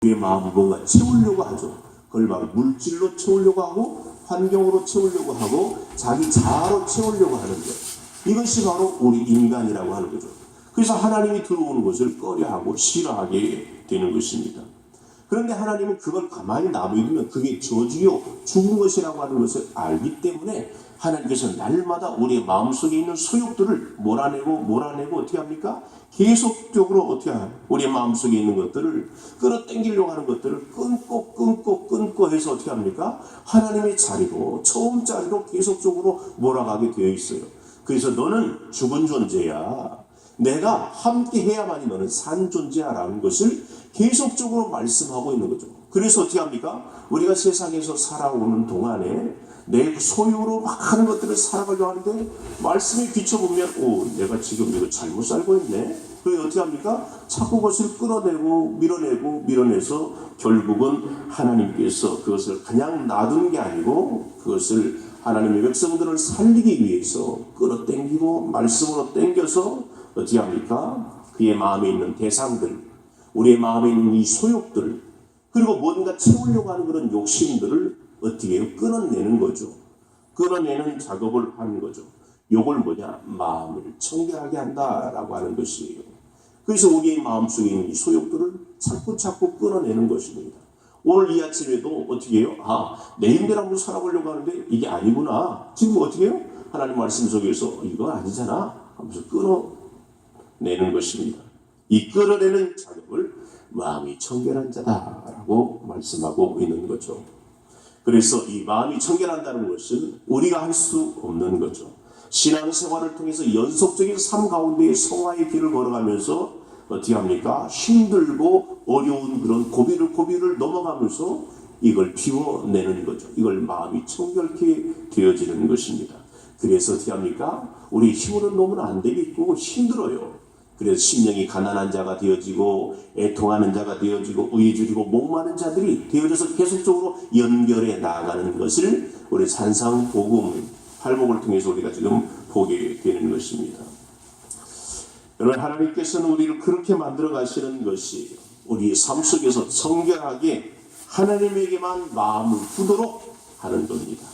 우리의 마음을 뭔가 채우려고 하죠. 그걸 막 물질로 채우려고 하고 환경으로 채우려고 하고 자기 자아로 채우려고 하는 것. 이것이 바로 우리 인간이라고 하는 거죠. 그래서 하나님이 들어오는 것을 꺼려하고 싫어하게 되는 것입니다. 그런데 하나님은 그걸 가만히 놔두면 그게 저주요 죽은 것이라고 하는 것을 알기 때문에 하나님께서 날마다 우리의 마음속에 있는 소욕들을 몰아내고 어떻게 합니까? 계속적으로 어떻게 하냐? 우리의 마음속에 있는 것들을 끌어당기려고 하는 것들을 끊고 해서 어떻게 합니까? 하나님의 자리로 처음 자리로 계속적으로 몰아가게 되어 있어요. 그래서 너는 죽은 존재야. 내가 함께 해야만이 너는 산 존재야라는 것을 계속적으로 말씀하고 있는 거죠. 그래서 어떻게 합니까? 우리가 세상에서 살아오는 동안에 내 소유로 막 하는 것들을 살아가려고 하는데 말씀에 비춰보면 내가 지금 이거 잘못 살고 있네. 그래서 어떻게 합니까? 자꾸 그것을 끌어내고 밀어내서 결국은 하나님께서 그것을 그냥 놔둔 게 아니고 그것을 하나님의 백성들을 살리기 위해서 끌어당기고 말씀으로 당겨서 어떻게 합니까? 그의 마음에 있는 대상들, 우리의 마음에 있는 이 소욕들, 그리고 뭔가 채우려고 하는 그런 욕심들을 어떻게 해요? 끊어내는 거죠. 끊어내는 작업을 하는 거죠. 요걸 뭐냐? 마음을 청결하게 한다라고 하는 것이에요. 그래서 우리의 마음속에 있는 이 소욕들을 자꾸 끊어내는 것입니다. 오늘 이 아침에도 어떻게 해요? 내 힘대로 한번 살아보려고 하는데 이게 아니구나. 지금 어떻게 해요? 하나님 말씀 속에서 이건 아니잖아 하면서 끊어내는 것입니다. 이 끌어내는 작업을 마음이 청결한 자다라고 말씀하고 있는 거죠. 그래서 이 마음이 청결한다는 것은 우리가 할 수 없는 거죠. 신앙생활을 통해서 연속적인 삶 가운데 성화의 길을 걸어가면서 어떻게 합니까? 힘들고 어려운 그런 고비를 넘어가면서 이걸 피워내는 거죠. 이걸 마음이 청결케 되어지는 것입니다. 그래서 어떻게 합니까? 우리 힘으로는 너무나 안 되겠고 힘들어요. 그래서 심령이 가난한 자가 되어지고 애통하는 자가 되어지고 의주리고 목마른 자들이 되어져서 계속적으로 연결해 나아가는 것을 우리 산상복음 팔복을 통해서 우리가 지금 보게 되는 것입니다. 여러분, 하나님께서는 우리를 그렇게 만들어 가시는 것이 우리의 삶 속에서 청결하게 하나님에게만 마음을 두도록 하는 겁니다.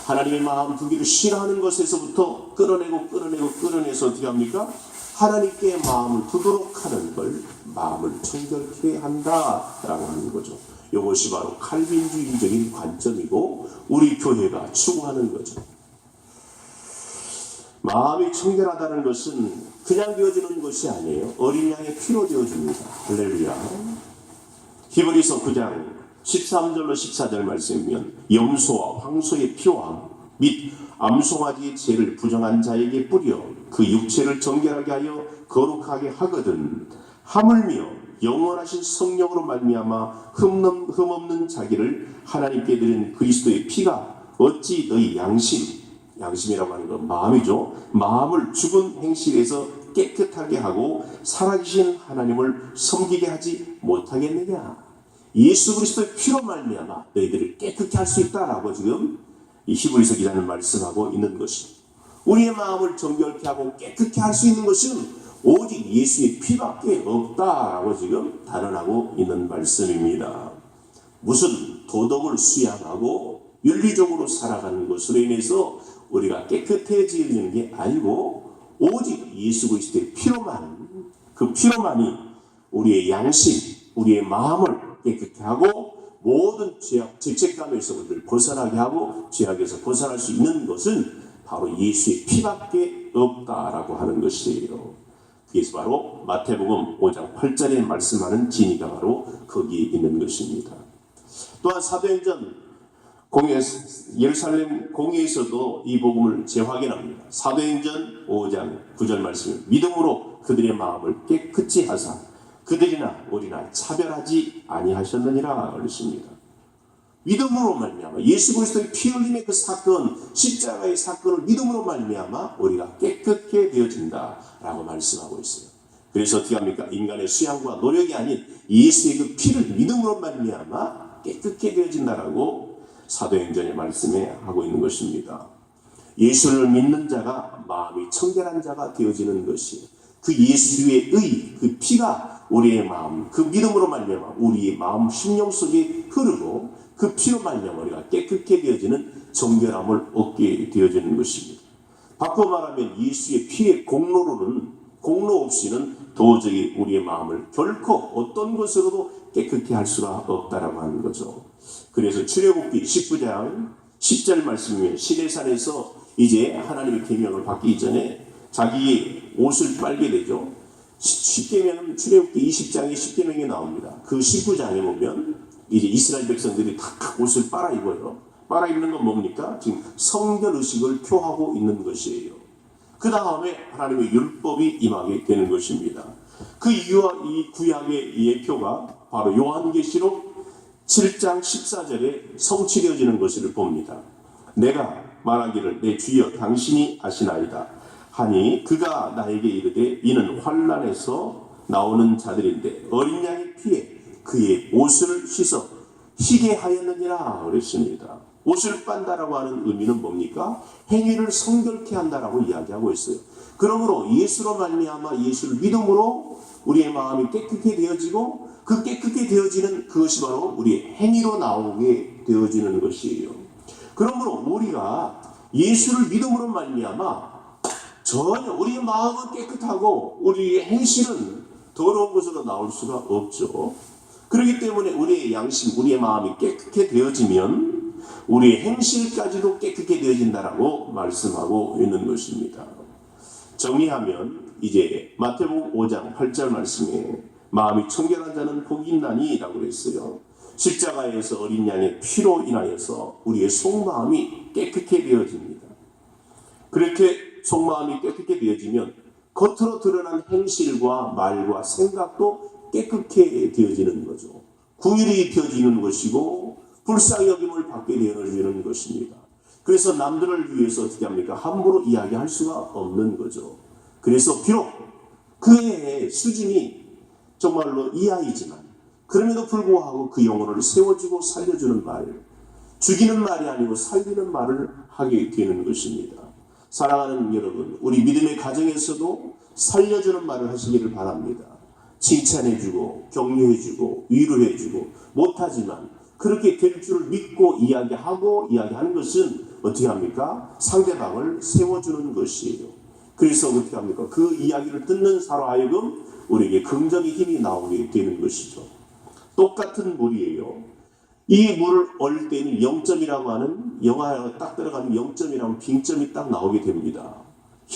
하나님의 마음 두기를 싫어하는 것에서부터 끌어내서 어떻게 합니까? 하나님께 마음을 두도록 하는 걸 마음을 청결케 한다라고 하는 거죠. 이것이 바로 칼빈주의적인 관점이고 우리 교회가 추구하는 거죠. 마음이 청결하다는 것은 그냥 되어지는 것이 아니에요. 어린 양의 피로 되어집니다. 할렐루야. 히브리서 9장 13절로 14절 말씀이면 염소와 황소의 피와 및 암송아지의 죄를 부정한 자에게 뿌려 그 육체를 정결하게 하여 거룩하게 하거든 하물며 영원하신 성령으로 말미암아 흠없는 자기를 하나님께 드린 그리스도의 피가 어찌 너희 양심이라고 하는 건 마음이죠. 마음을 죽은 행실에서 깨끗하게 하고 살아계신 하나님을 섬기게 하지 못하겠느냐. 예수 그리스도의 피로 말미암아 너희들을 깨끗게 할 수 있다라고 지금 이 히브리서 기자는 말씀하고 있는 것입니다. 우리의 마음을 정결케 하고 깨끗게 할 수 있는 것은 오직 예수의 피밖에 없다라고 지금 단언하고 있는 말씀입니다. 무슨 도덕을 수양하고 윤리적으로 살아가는 것으로 인해서 우리가 깨끗해지는 게 아니고 오직 예수 그리스도의 피로만, 그 피로만이 우리의 양심, 우리의 마음을 깨끗게 하고 모든 죄책감에서 우리를 벗어나게 하고 죄악에서 벗어날 수 있는 것은 바로 예수의 피밖에 없다라고 하는 것이에요. 그래서 바로 마태복음 5장 8절에 말씀하는 진리가 바로 거기에 있는 것입니다. 또한 사도행전 예루살렘 공회에서도 이 복음을 재확인합니다. 사도행전 5장 9절 말씀, 믿음으로 그들의 마음을 깨끗이 하사 그들이나 우리나 차별하지 아니하셨느니라 그랬습니다. 믿음으로 말미암아 예수 그리스도의 피 흘림의 그 사건, 십자가의 사건을 믿음으로 말미암아 우리가 깨끗게 되어진다라고 말씀하고 있어요. 그래서 어떻게 합니까? 인간의 수양과 노력이 아닌 예수의 그 피를 믿음으로 말미암아 깨끗게 되어진다라고 사도행전의 말씀에 하고 있는 것입니다. 예수를 믿는 자가 마음이 청결한 자가 되어지는 것이 그 예수의 의, 그 피가 우리의 마음, 그 믿음으로 말미암아 우리의 마음 심령 속에 흐르고 그 피로 말미암아 우리가 깨끗게 되어지는 정결함을 얻게 되어지는 것입니다. 바꿔 말하면 예수의 피의 공로 없이는 도저히 우리의 마음을 결코 어떤 것으로도 깨끗게 할 수가 없다라고 하는 거죠. 그래서 출애굽기 19장 10절 말씀이면 시내산에서 이제 하나님의 계명을 받기 전에 자기 옷을 빨게 되죠. 십계명 출애굽기 20장에 십계명이 나옵니다. 그 19장에 보면 이제 이스라엘 백성들이 다 옷을 빨아 입어요. 빨아 입는 건 뭡니까? 지금 성결 의식을 표하고 있는 것이에요. 그 다음에 하나님의 율법이 임하게 되는 것입니다. 그 이유와 이 구약의 예표가 바로 요한계시록 7장 14절에 성취되어지는 것을 봅니다. 내가 말하기를 내 주여 당신이 아시나이다 하니 그가 나에게 이르되 이는 환난에서 나오는 자들인데 어린 양의 피에 그의 옷을 씻어 희게 하였느니라 그랬습니다. 옷을 빤다라고 하는 의미는 뭡니까? 행위를 성결케 한다라고 이야기하고 있어요. 그러므로 예수로 말미암아 예수를 믿음으로 우리의 마음이 깨끗게 되어지고 그 깨끗게 되어지는 그것이 바로 우리의 행위로 나오게 되어지는 것이에요. 그러므로 우리가 예수를 믿음으로 말미암아 전혀 우리의 마음은 깨끗하고 우리의 행실은 더러운 것으로 나올 수가 없죠. 그렇기 때문에 우리의 양심, 우리의 마음이 깨끗게 되어지면 우리의 행실까지도 깨끗게 되어진다라고 말씀하고 있는 것입니다. 정리하면 이제 마태복음 5장 8절 말씀에 마음이 청결한 자는 복이 있나니 라고 했어요. 십자가에서 어린 양의 피로 인하여서 우리의 속마음이 깨끗게 되어집니다. 그렇게 속마음이 깨끗게 되어지면 겉으로 드러난 행실과 말과 생각도 깨끗게 되어지는 거죠. 긍휼이 되어지는 것이고 불쌍히 여김을 받게 되어지는 것입니다. 그래서 남들을 위해서 어떻게 합니까? 함부로 이야기할 수가 없는 거죠. 그래서 비록 그의 수준이 정말로 이하이지만 그럼에도 불구하고 그 영혼을 세워주고 살려주는 말, 죽이는 말이 아니고 살리는 말을 하게 되는 것입니다. 사랑하는 여러분, 우리 믿음의 가정에서도 살려주는 말을 하시기를 바랍니다. 칭찬해주고 격려해주고 위로해주고 못하지만 그렇게 될 줄을 믿고 이야기하는 것은 어떻게 합니까? 상대방을 세워주는 것이에요. 그래서 어떻게 합니까? 그 이야기를 듣는 사로 하여금 우리에게 긍정의 힘이 나오게 되는 것이죠. 똑같은 물이에요. 이 물을 얼 때는 0점이라고 하는 영화에 딱 들어가면 0점이라면 빙점이 딱 나오게 됩니다.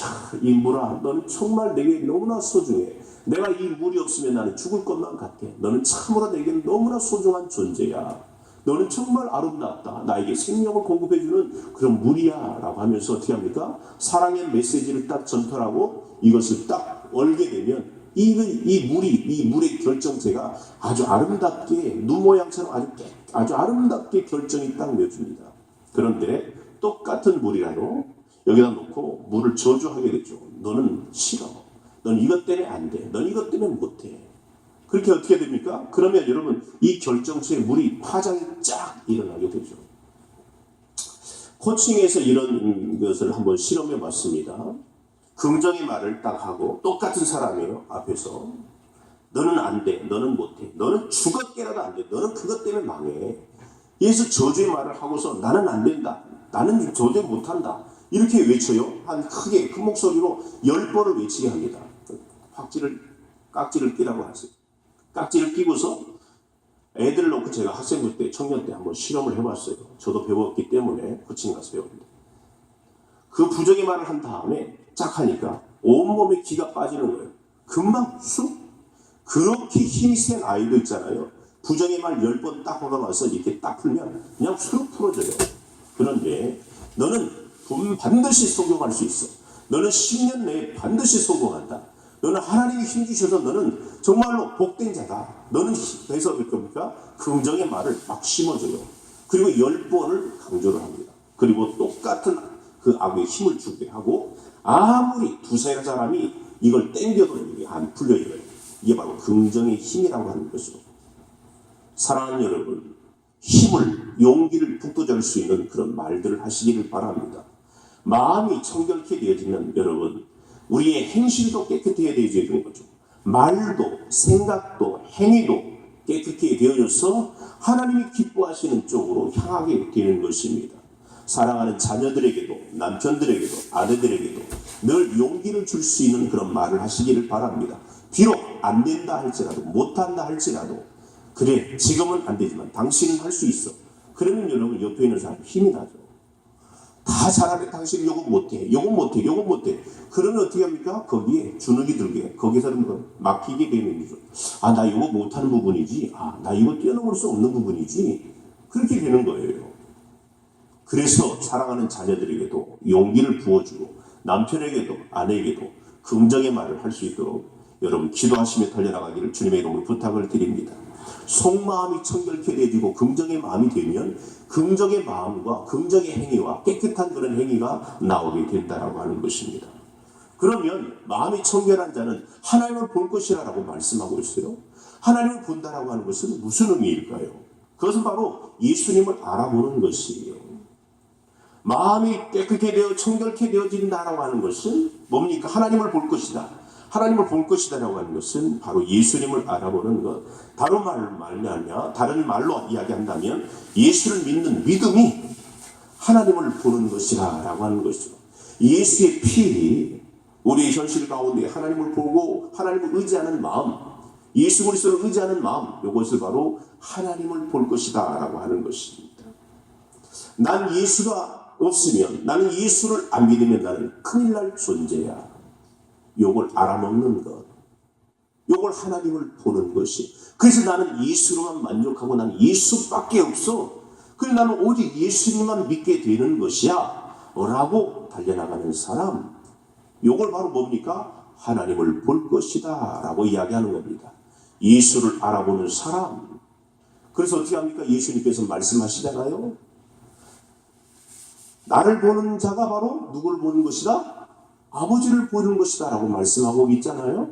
야, 이 물아, 너는 정말 내게 너무나 소중해. 내가 이 물이 없으면 나는 죽을 것만 같아. 너는 참으로 내게 너무나 소중한 존재야. 너는 정말 아름답다. 나에게 생명을 공급해주는 그런 물이야. 라고 하면서 어떻게 합니까? 사랑의 메시지를 딱 전달하고 이것을 딱 얼게 되면 이 물의 결정체가 아주 아름답게 눈 모양처럼 아주 아름답게 결정이 딱 내줍니다. 그런데 똑같은 물이라도 여기다 놓고 물을 저주하게 되죠. 너는 싫어. 너는 이것 때문에 안 돼. 너는 이것 때문에 못 해. 그렇게 어떻게 됩니까? 그러면 여러분 이 결정체에 물이 파장이 쫙 일어나게 되죠. 코칭에서 이런 것을 한번 실험해 봤습니다. 긍정의 말을 딱 하고 똑같은 사람이에요. 앞에서 너는 안 돼. 너는 못 해. 너는 죽었게라도 안 돼. 너는 그것 때문에 망해. 예수 저주의 말을 하고서 나는 안 된다. 나는 도저히 못한다. 이렇게 외쳐요. 한 크게 큰 목소리로 10번을 외치게 합니다. 깍지를 끼라고 하세요. 깍지를 끼고서 애들을 놓고 제가 학생들 때 청년 때 한번 실험을 해봤어요. 저도 배웠기 때문에 코칭 가서 배웁니다. 그 부정의 말을 한 다음에 쫙 하니까 온몸에 기가 빠지는 거예요. 금방 쑥. 그렇게 힘이 센 아이도 있잖아요. 부정의 말 10번 딱 하고 나서 이렇게 딱 풀면 그냥 쑥 풀어져요. 그런데 너는 반드시 성공할 수 있어. 너는 10년 내에 반드시 성공한다. 너는 하나님이 힘 주셔서 너는 정말로 복된 자다. 너는 그래서 겁니까? 긍정의 말을 막 심어줘요. 그리고 10번을 강조를 합니다. 그리고 똑같은 그 악의 힘을 주게 하고 아무리 두세 사람이 이걸 땡겨도 이게 안 풀려요. 이게 바로 긍정의 힘이라고 하는 거죠. 사랑하는 여러분, 힘을, 용기를 북돋을 수 있는 그런 말들을 하시기를 바랍니다. 마음이 청결케 되어지면 여러분, 우리의 행실도 깨끗해야 되는 거죠. 말도 생각도 행위도 깨끗하게 되어져서 하나님이 기뻐하시는 쪽으로 향하게 되는 것입니다. 사랑하는 자녀들에게도 남편들에게도 아내들에게도 늘 용기를 줄 수 있는 그런 말을 하시기를 바랍니다. 비록 안 된다 할지라도 못한다 할지라도 그래 지금은 안 되지만 당신은 할 수 있어. 그러면 여러분 옆에 있는 사람 힘이 나죠. 다 잘하는데 당신은 요거 못해 요거 못해 요거 못해. 그러면 어떻게 합니까? 거기에 주눅이 들게 거기서는 막히게 되는 거죠. 아 나 이거 못하는 부분이지. 아 나 이거 뛰어넘을 수 없는 부분이지. 그렇게 되는 거예요. 그래서 사랑하는 자녀들에게도 용기를 부어주고 남편에게도 아내에게도 긍정의 말을 할 수 있도록 여러분 기도하시며 달려나가기를 주님의 이름으로 부탁을 드립니다. 속마음이 청결케 되어지고 긍정의 마음이 되면 긍정의 마음과 긍정의 행위와 깨끗한 그런 행위가 나오게 된다라고 하는 것입니다. 그러면 마음이 청결한 자는 하나님을 볼 것이라고 말씀하고 있어요. 하나님을 본다라고 하는 것은 무슨 의미일까요? 그것은 바로 예수님을 알아보는 것이에요. 마음이 깨끗게 되어 청결케 되어진다라고 하는 것은 뭡니까? 하나님을 볼 것이다. 하나님을 볼 것이다라고 하는 것은 바로 예수님을 알아보는 것. 다른 말로 이야기한다면 예수를 믿는 믿음이 하나님을 보는 것이라고 하는 것이죠. 예수의 피, 우리의 현실 가운데 하나님을 보고 하나님을 의지하는 마음, 예수 그리스도를 의지하는 마음, 이것을 바로 하나님을 볼 것이다라고 하는 것입니다. 난 예수가 없으면, 나는 예수를 안 믿으면 나는 큰일 날 존재야. 요걸 알아먹는 것, 요걸 하나님을 보는 것이. 그래서 나는 예수로만 만족하고 나는 예수밖에 없어. 그래서 나는 오직 예수님만 믿게 되는 것이야 라고 달려나가는 사람, 요걸 바로 뭡니까? 하나님을 볼 것이다 라고 이야기하는 겁니다. 예수를 알아보는 사람. 그래서 어떻게 합니까? 예수님께서 말씀하시잖아요. 나를 보는 자가 바로 누구를 보는 것이다? 아버지를 보는 것이다 라고 말씀하고 있잖아요.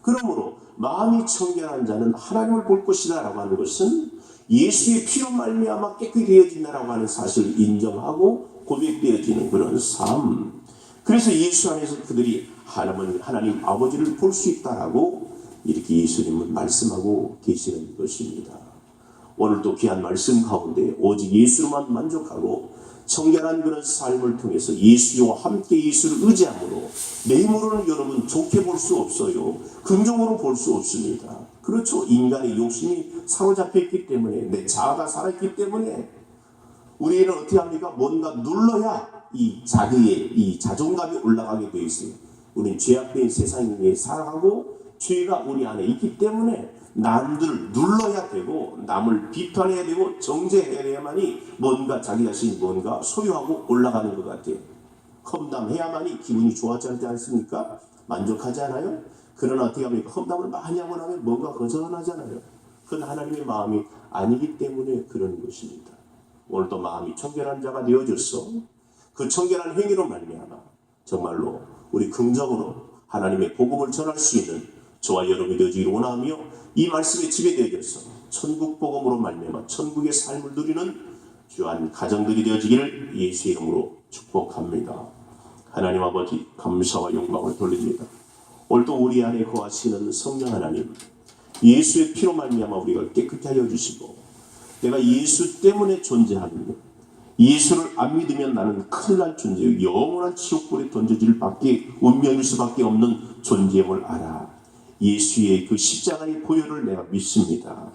그러므로 마음이 청결한 자는 하나님을 볼 것이다 라고 하는 것은 예수의 피로 말미암아 깨끗이 되어진다라고 하는 사실을 인정하고 고백되어지는 그런 삶. 그래서 예수 안에서 그들이 하나님 아버지를 볼 수 있다라고 이렇게 예수님은 말씀하고 계시는 것입니다. 오늘도 귀한 말씀 가운데 오직 예수로만 만족하고 청결한 그런 삶을 통해서 예수와 함께 예수를 의지함으로 내 힘으로는 여러분 좋게 볼 수 없어요. 긍정으로 볼 수 없습니다. 그렇죠. 인간의 욕심이 사로잡혀 있기 때문에 내 자아가 살아있기 때문에 우리는 어떻게 합니까? 뭔가 눌러야 이 자기의 이 자존감이 올라가게 되어 있어요. 우리는 죄악된 세상에 살아가고 죄가 우리 안에 있기 때문에 남들을 눌러야 되고 남을 비판해야 되고 정죄해야만이 뭔가 자기 자신이 뭔가 소유하고 올라가는 것 같아요. 험담해야만이 기분이 좋아지지 않습니까? 만족하지 않아요? 그러나 어떻게 합니까? 험담을 많이 하고 나면 뭔가 거절하잖아요. 그건 하나님의 마음이 아니기 때문에 그런 것입니다. 오늘도 마음이 청결한 자가 되어졌어. 그 청결한 행위로 말미암아 정말로 우리 긍정으로 하나님의 복음을 전할 수 있는 저와 여러분이 되어지기를 원하며 이 말씀에 지배되어져서 천국 복음으로 말미암아 천국의 삶을 누리는 귀한 가정들이 되어지기를 예수의 이름으로 축복합니다. 하나님 아버지 감사와 영광을 돌립니다. 오늘도 우리 안에 거하시는 성령 하나님, 예수의 피로 말미암아 우리가 깨끗게 하여 주시고 내가 예수 때문에 존재하는 것, 예수를 안 믿으면 나는 큰일 날 존재요, 영원한 지옥불에 던져질 밖에 운명일 수밖에 없는 존재임을 알아. 예수의 그 십자가의 보혈을 내가 믿습니다.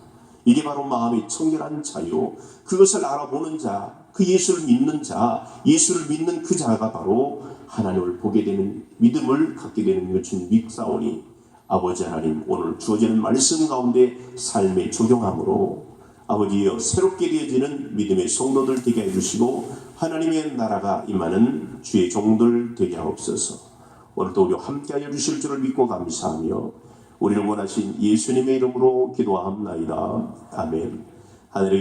이게 바로 마음이 청결한 자요, 그것을 알아보는 자, 그 예수를 믿는 자, 예수를 믿는 그 자가 바로 하나님을 보게 되는 믿음을 갖게 되는 것을 믿사오니 아버지 하나님, 오늘 주어지는 말씀 가운데 삶에 적용함으로 아버지여 새롭게 되어지는 믿음의 성도들 되게 해주시고 하나님의 나라가 임하는 주의 종들 되게 하옵소서. 오늘도 우리와 함께하여 주실 줄을 믿고 감사하며 우리를 원하신 예수님의 이름으로 기도하옵나이다. 아멘. 하늘의